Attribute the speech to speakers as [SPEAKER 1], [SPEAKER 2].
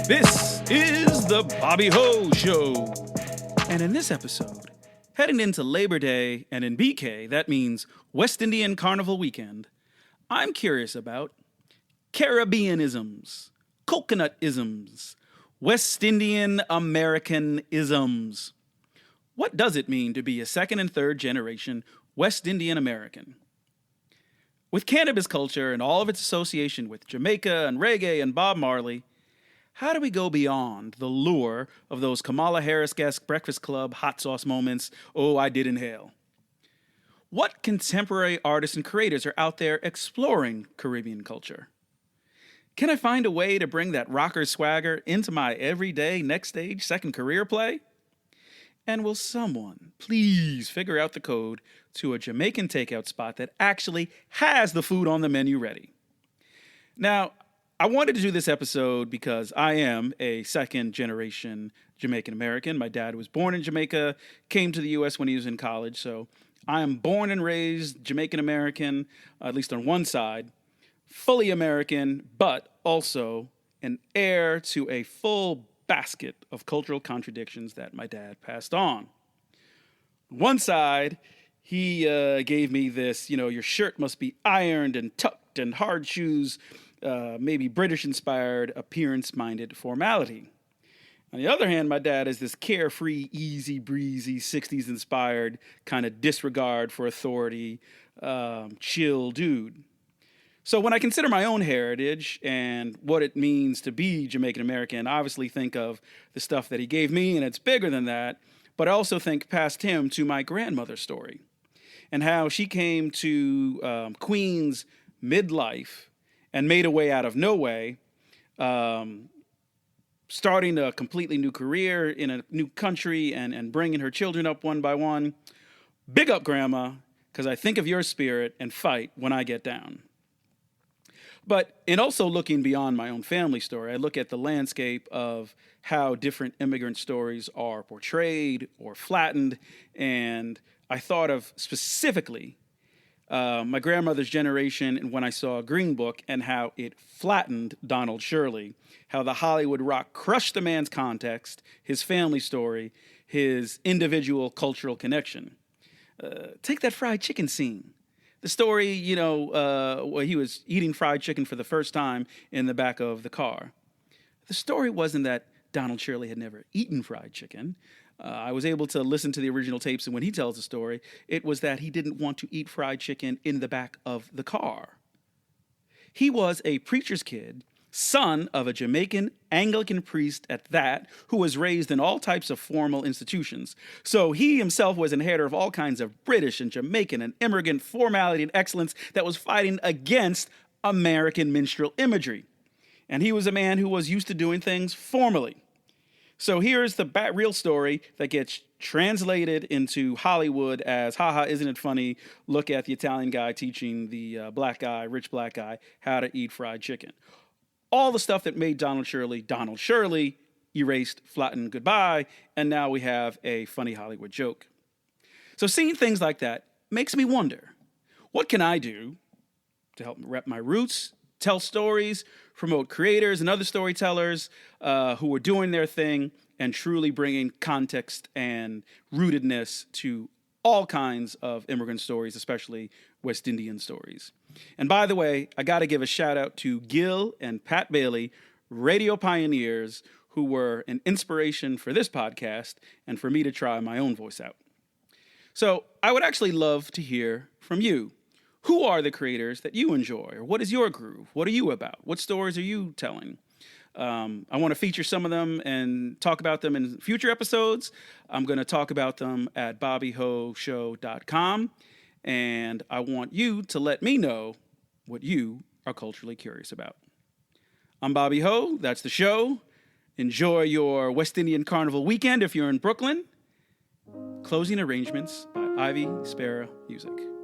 [SPEAKER 1] This is the Bobby Ho Show. And in this episode, heading into Labor Day, and in BK, that means West Indian Carnival Weekend, I'm curious about Caribbeanisms, coconut-isms, West Indian Americanisms. What does it mean to be a second and third generation West Indian American? With cannabis culture and all of its association with Jamaica and reggae and Bob Marley, how do we go beyond the lure of those Kamala Harris-esque Breakfast Club hot sauce moments, oh, I did inhale? What contemporary artists and creators are out there exploring Caribbean culture? Can I find a way to bring that rocker swagger into my everyday next stage second career play? And will someone please figure out the code to a Jamaican takeout spot that actually has the food on the menu ready? Now, I wanted to do this episode because I am a second generation Jamaican American. My dad was born in Jamaica, came to the U.S. when he was in college. So I am born and raised Jamaican American, at least on one side, fully American, but also an heir to a full basket of cultural contradictions that my dad passed on. One side, he gave me this, your shirt must be ironed and tucked and hard shoes, maybe British-inspired, appearance-minded formality. On the other hand, my dad is this carefree, easy-breezy, 60s-inspired kind of disregard for authority, chill dude. So when I consider my own heritage and what it means to be Jamaican American, I obviously think of the stuff that he gave me, and it's bigger than that, but I also think past him to my grandmother's story and how she came to Queens midlife and made a way out of no way, starting a completely new career in a new country and bringing her children up one by one. Big up, Grandma, because I think of your spirit and fight when I get down. But in also looking beyond my own family story, I look at the landscape of how different immigrant stories are portrayed or flattened, and I thought of specifically my grandmother's generation and when I saw Green Book and how it flattened Donald Shirley, how the Hollywood rock crushed the man's context, his family story, his individual cultural connection. Take that fried chicken scene. The story, where he was eating fried chicken for the first time in the back of the car. The story wasn't that Donald Shirley had never eaten fried chicken. I was able to listen to the original tapes, and when he tells the story, it was that he didn't want to eat fried chicken in the back of the car. He was a preacher's kid, son of a Jamaican Anglican priest at that, who was raised in all types of formal institutions. So he himself was an inheritor of all kinds of British and Jamaican and immigrant formality and excellence that was fighting against American minstrel imagery. And he was a man who was used to doing things formally. So here's the real story that gets translated into Hollywood as, haha, isn't it funny? Look at the Italian guy teaching the rich black guy, how to eat fried chicken. All the stuff that made Donald Shirley, erased, flattened, goodbye, and now we have a funny Hollywood joke. So seeing things like that makes me wonder, what can I do to help rep my roots, tell stories, promote creators and other storytellers who are doing their thing and truly bringing context and rootedness to all kinds of immigrant stories, especially West Indian stories. And by the way, I got to give a shout out to Gil and Pat Bailey, radio pioneers who were an inspiration for this podcast and for me to try my own voice out. So I would actually love to hear from you. Who are the creators that you enjoy? Or what is your groove? What are you about? What stories are you telling? I want to feature some of them and talk about them in future episodes. I'm going to talk about them at bobbyhoshow.com. And I want you to let me know what you are culturally curious about. I'm Bobby Ho. That's the show. Enjoy your West Indian Carnival weekend if you're in Brooklyn. Closing arrangements by Ivy Sparrow Music.